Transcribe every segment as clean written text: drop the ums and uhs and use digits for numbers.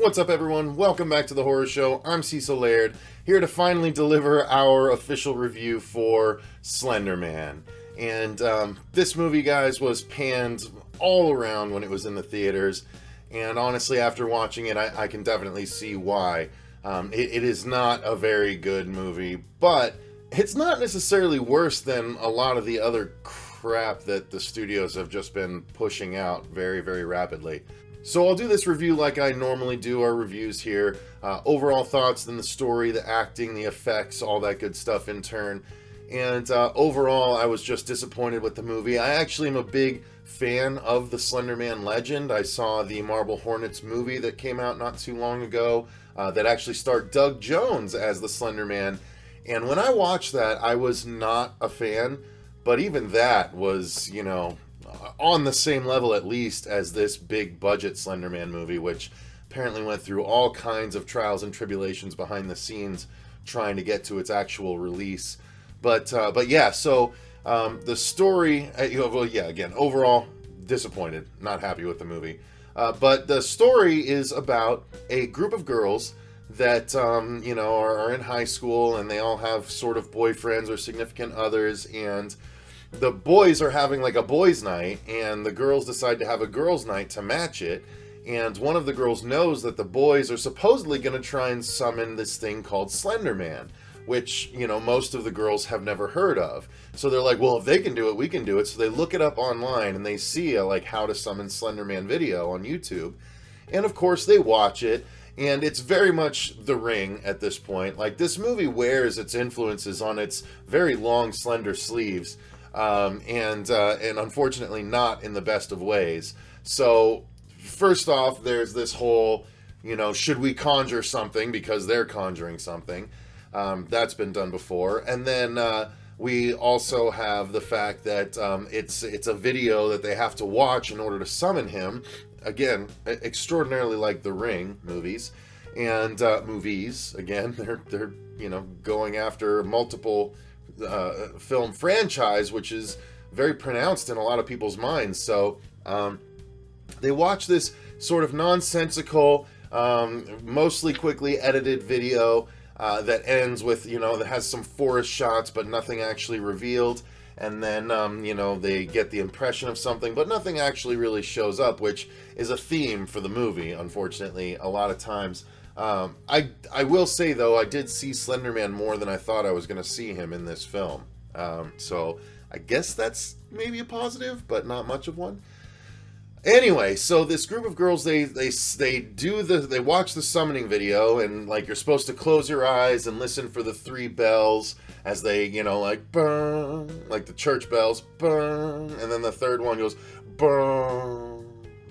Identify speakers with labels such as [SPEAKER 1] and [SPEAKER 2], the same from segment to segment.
[SPEAKER 1] What's up, everyone? Welcome back to the Horror Show. I'm Cecil Laird, here to finally deliver our official review for Slender Man. And this movie, guys, was panned all around when it was in the theaters. And honestly, after watching it, I can definitely see why. It is not a very good movie, but it's not necessarily worse than a lot of the other crap that the studios have just been pushing out very, very rapidly. So I'll do this review like I normally do our reviews here. Overall thoughts, then the story, the acting, the effects, all that good stuff in turn. And overall, I was just disappointed with the movie. I actually am a big fan of the Slender Man legend. I saw the Marble Hornets movie that came out not too long ago that actually starred Doug Jones as the Slender Man. And when I watched that, I was not a fan. But even that was, on the same level at least as this big budget Slender Man movie, which apparently went through all kinds of trials and tribulations behind the scenes trying to get to its actual release. But yeah, so the story, again, overall disappointed, not happy with the movie. But the story is about a group of girls that are in high school, and they all have sort of boyfriends or significant others, and the boys are having like a boys' night, and the girls decide to have a girls' night to match it. And one of the girls knows that the boys are supposedly going to try and summon this thing called Slender Man, which, most of the girls have never heard of. So they're like, well, if they can do it, we can do it. So they look it up online, and they see a how to summon Slender Man video on YouTube. And of course, they watch it. And it's very much The Ring at this point. Like, this movie wears its influences on its very long, slender sleeves. And unfortunately not in the best of ways. So first off, there's this whole, should we conjure something because they're conjuring something? That's been done before. And then we also have the fact that it's a video that they have to watch in order to summon him. Again, extraordinarily like The Ring movies. And movies, again, they're going after multiple film franchise, which is very pronounced in a lot of people's minds. So they watch this sort of nonsensical, mostly quickly edited video that ends with, that has some forest shots, but nothing actually revealed. And then, they get the impression of something, but nothing actually really shows up, which is a theme for the movie, unfortunately, a lot of times. I will say, though, I did see Slender Man more than I thought I was going to see him in this film. So I guess that's maybe a positive, but not much of one. Anyway, so this group of girls, they watch the summoning video, and you're supposed to close your eyes and listen for the 3 bells as they, bang, like the church bells, bang, and then the third one goes, bang,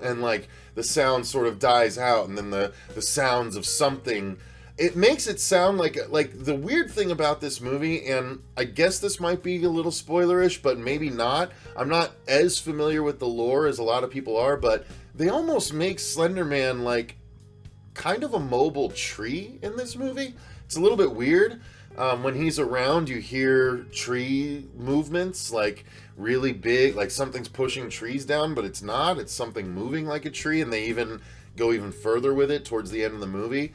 [SPEAKER 1] and the sound sort of dies out, and then the sounds of something. It makes it sound like the weird thing about this movie, and I guess this might be a little spoilerish, but maybe not. I'm not as familiar with the lore as a lot of people are, but they almost make Slender Man kind of a mobile tree in this movie. It's a little bit weird. When he's around, you hear tree movements, really big, like something's pushing trees down, but it's not. It's something moving like a tree, and they even go even further with it towards the end of the movie.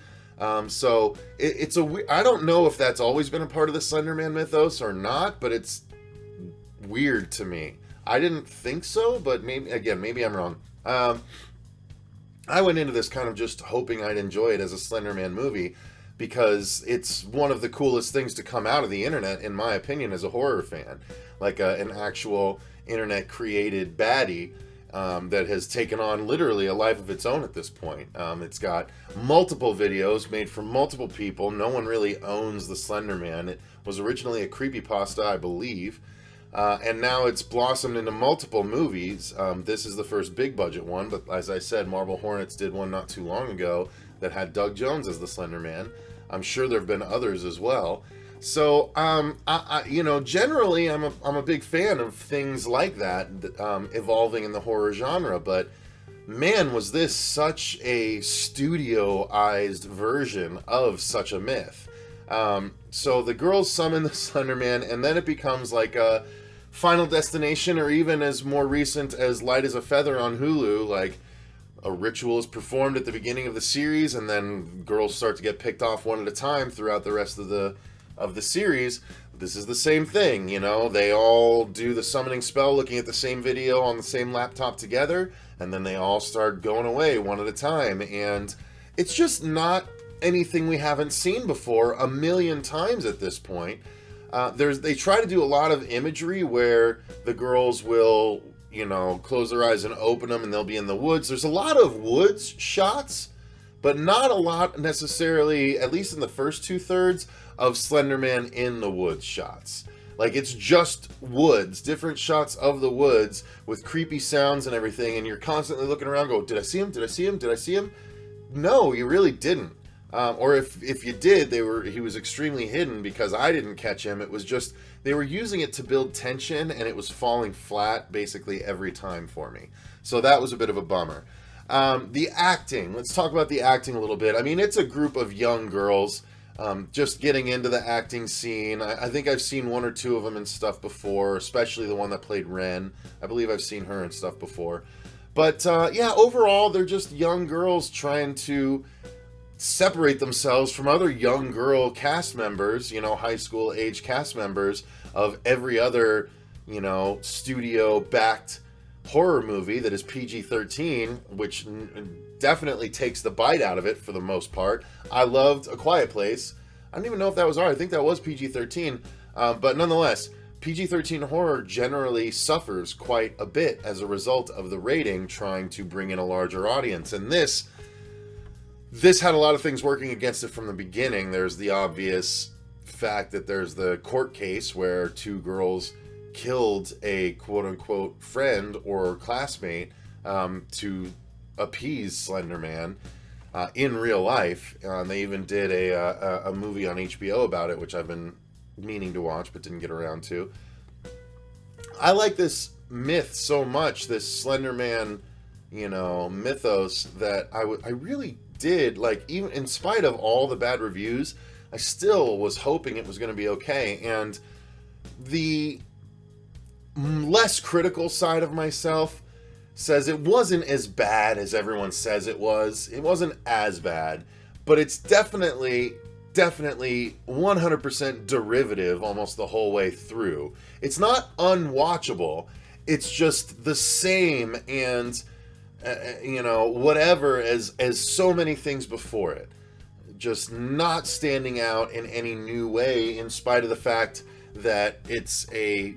[SPEAKER 1] So it's I don't know if that's always been a part of the Slender Man mythos or not, but it's weird to me. I didn't think so, but maybe I'm wrong. I went into this kind of just hoping I'd enjoy it as a Slender Man movie, because it's one of the coolest things to come out of the internet, in my opinion, as a horror fan. An actual internet-created baddie that has taken on literally a life of its own at this point. It's got multiple videos made from multiple people. No one really owns the Slender Man. It was originally a creepypasta, I believe. And now it's blossomed into multiple movies. This is the first big-budget one, but as I said, Marble Hornets did one not too long ago that had Doug Jones as the Slender Man. I'm sure there have been others as well. So, generally, I'm a big fan of things like that evolving in the horror genre. But man, was this such a studioized version of such a myth. So the girls summon the Slender Man, and then it becomes like a Final Destination, or even as more recent as Light as a Feather on Hulu, a ritual is performed at the beginning of the series, and then girls start to get picked off one at a time throughout the rest of the series. This is the same thing, you know. They all do the summoning spell looking at the same video on the same laptop together, and then they all start going away one at a time. And it's just not anything we haven't seen before a million times at this point. They try to do a lot of imagery where the girls will, you know, close their eyes and open them and they'll be in the woods. There's a lot of woods shots, but not a lot necessarily, at least in the first 2/3, of Slender Man in the woods shots. Like, it's just woods, different shots of the woods with creepy sounds and everything, and you're constantly looking around going, did I see him? Did I see him? Did I see him? No, you really didn't. Or if you did, he was extremely hidden because I didn't catch him. It was just, they were using it to build tension, and it was falling flat basically every time for me. So that was a bit of a bummer. The acting, let's talk about the acting a little bit. I mean, it's a group of young girls just getting into the acting scene. I think I've seen one or two of them in stuff before, especially the one that played Ren. I believe I've seen her in stuff before. But yeah, overall, they're just young girls trying to separate themselves from other young girl cast members, you know, high school age cast members of every other, you know, studio-backed horror movie that is PG-13, which definitely takes the bite out of it for the most part. I loved A Quiet Place. I don't even know if that was R. I think that was PG-13. But nonetheless, PG-13 horror generally suffers quite a bit as a result of the rating trying to bring in a larger audience. And this had a lot of things working against it from the beginning. There's the obvious fact that there's the court case where two girls killed a quote-unquote friend or classmate to appease Slender Man in real life. They even did a movie on HBO about it, which I've been meaning to watch but didn't get around to. I like this myth so much, this Slender Man, you know, mythos, that I really did, like, even in spite of all the bad reviews, I still was hoping it was going to be okay. And the less critical side of myself says it wasn't as bad as everyone says it was. It wasn't as bad, but it's definitely 100% derivative almost the whole way through. It's not unwatchable. It's just the same and you know, whatever as so many things before it. Just not standing out in any new way, in spite of the fact that it's a,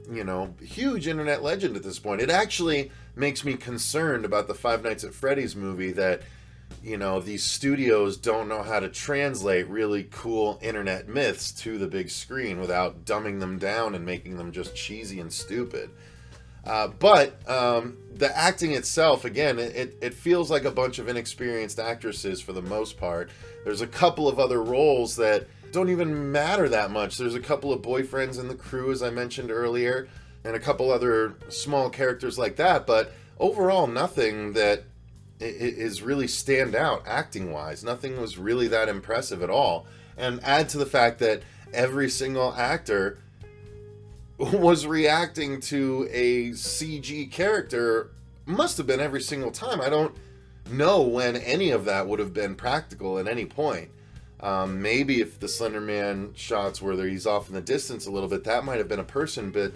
[SPEAKER 1] you know, huge internet legend at this point. It actually makes me concerned about the Five Nights at Freddy's movie, that, you know, these studios don't know how to translate really cool internet myths to the big screen without dumbing them down and making them just cheesy and stupid. But the acting itself, again, it feels like a bunch of inexperienced actresses for the most part. There's a couple of other roles that don't even matter that much. There's a couple of boyfriends in the crew, as I mentioned earlier, and a couple other small characters like that, but overall nothing that is really stand out acting-wise. Nothing was really that impressive at all. And add to the fact that every single actor was reacting to a CG character, must have been every single time. I don't know when any of that would have been practical at any point. Maybe if the Slender Man shots where he's off in the distance a little bit, that might have been a person, but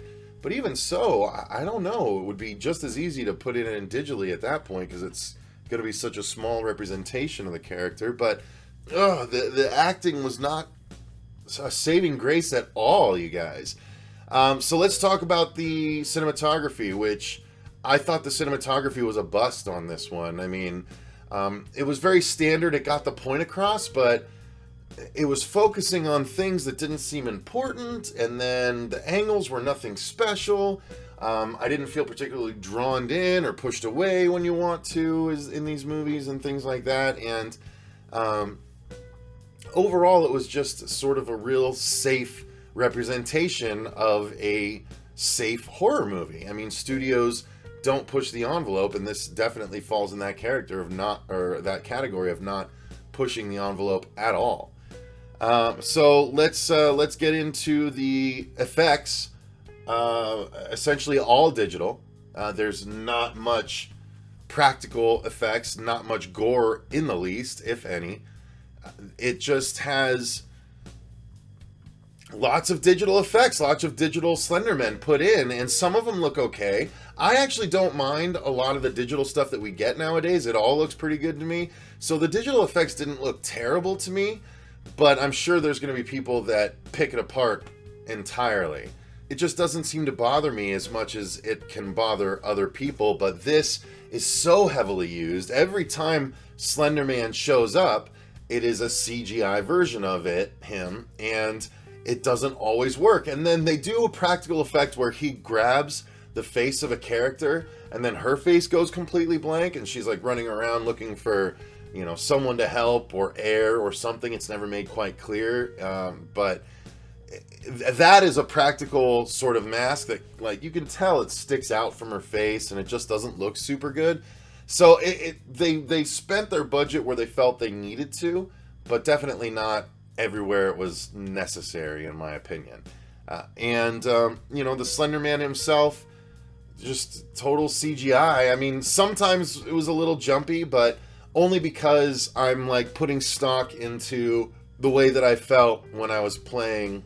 [SPEAKER 1] even so, I don't know. It would be just as easy to put it in digitally at that point, because it's going to be such a small representation of the character. But the acting was not a saving grace at all, you guys. So let's talk about the cinematography, which I thought the cinematography was a bust on this one. I mean, it was very standard. It got the point across, but it was focusing on things that didn't seem important, and then the angles were nothing special. I didn't feel particularly drawn in or pushed away when you want to in these movies and things like that. And overall, it was just sort of a real safe representation of a safe horror movie. I mean, studios don't push the envelope, and this definitely falls in that character of not, or that category of not pushing the envelope at all. So let's get into the effects. Essentially all digital. There's not much practical effects, not much gore in the least, if any. It just has lots of digital effects, lots of digital Slender Men put in, and some of them look okay. I actually don't mind a lot of the digital stuff that we get nowadays. It all looks pretty good to me. So the digital effects didn't look terrible to me, but I'm sure there's going to be people that pick it apart entirely. It just doesn't seem to bother me as much as it can bother other people, but this is so heavily used. Every time Slender Man shows up, it is a CGI version of him, and it doesn't always work. And then they do a practical effect where he grabs the face of a character, and then her face goes completely blank, and she's like running around looking for, you know, someone to help or air or something. It's never made quite clear, but that is a practical sort of mask that, like, you can tell it sticks out from her face, and it just doesn't look super good. So they spent their budget where they felt they needed to, but definitely not everywhere it was necessary, in my opinion. You know, the Slender Man himself, just total CGI. I mean, sometimes it was a little jumpy, but only because I'm like putting stock into the way that I felt when I was playing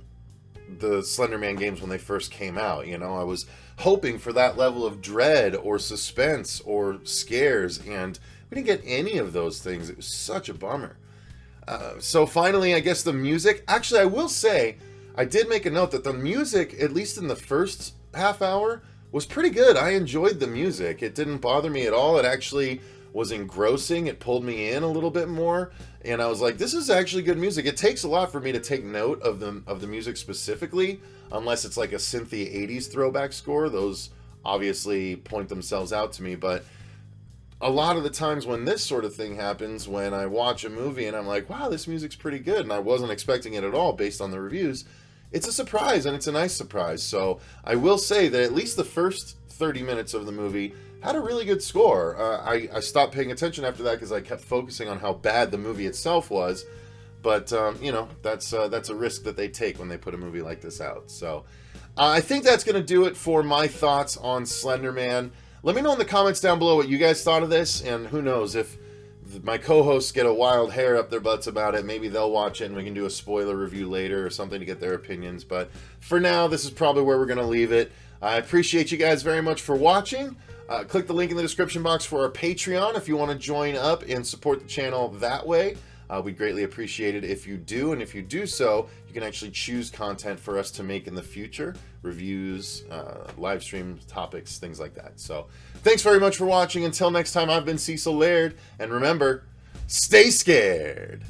[SPEAKER 1] the Slender Man games when they first came out. You know, I was hoping for that level of dread or suspense or scares, and we didn't get any of those things. It was such a bummer. So finally, I guess the music. Actually, I will say, I did make a note that the music, at least in the first half hour, was pretty good. I enjoyed the music. It didn't bother me at all. It actually was engrossing. It pulled me in a little bit more, and I was like, this is actually good music. It takes a lot for me to take note of the music specifically, unless it's like a synthy 80s throwback score. Those obviously point themselves out to me, but a lot of the times when this sort of thing happens, when I watch a movie and I'm like, wow, this music's pretty good, and I wasn't expecting it at all based on the reviews, it's a surprise, and it's a nice surprise. So I will say that at least the first 30 minutes of the movie had a really good score. I stopped paying attention after that because I kept focusing on how bad the movie itself was. But, you know, that's a risk that they take when they put a movie like this out. So I think that's going to do it for my thoughts on Slender Man. Let me know in the comments down below what you guys thought of this, and who knows, if my co-hosts get a wild hair up their butts about it, maybe they'll watch it and we can do a spoiler review later or something to get their opinions. But for now, this is probably where we're going to leave it. I appreciate you guys very much for watching. Click the link in the description box for our Patreon if you want to join up and support the channel that way. We'd greatly appreciate it if you do, and if you do so, you can actually choose content for us to make in the future. Reviews, live stream topics, things like that. So, thanks very much for watching. Until next time, I've been Cecil Laird, and remember, stay scared!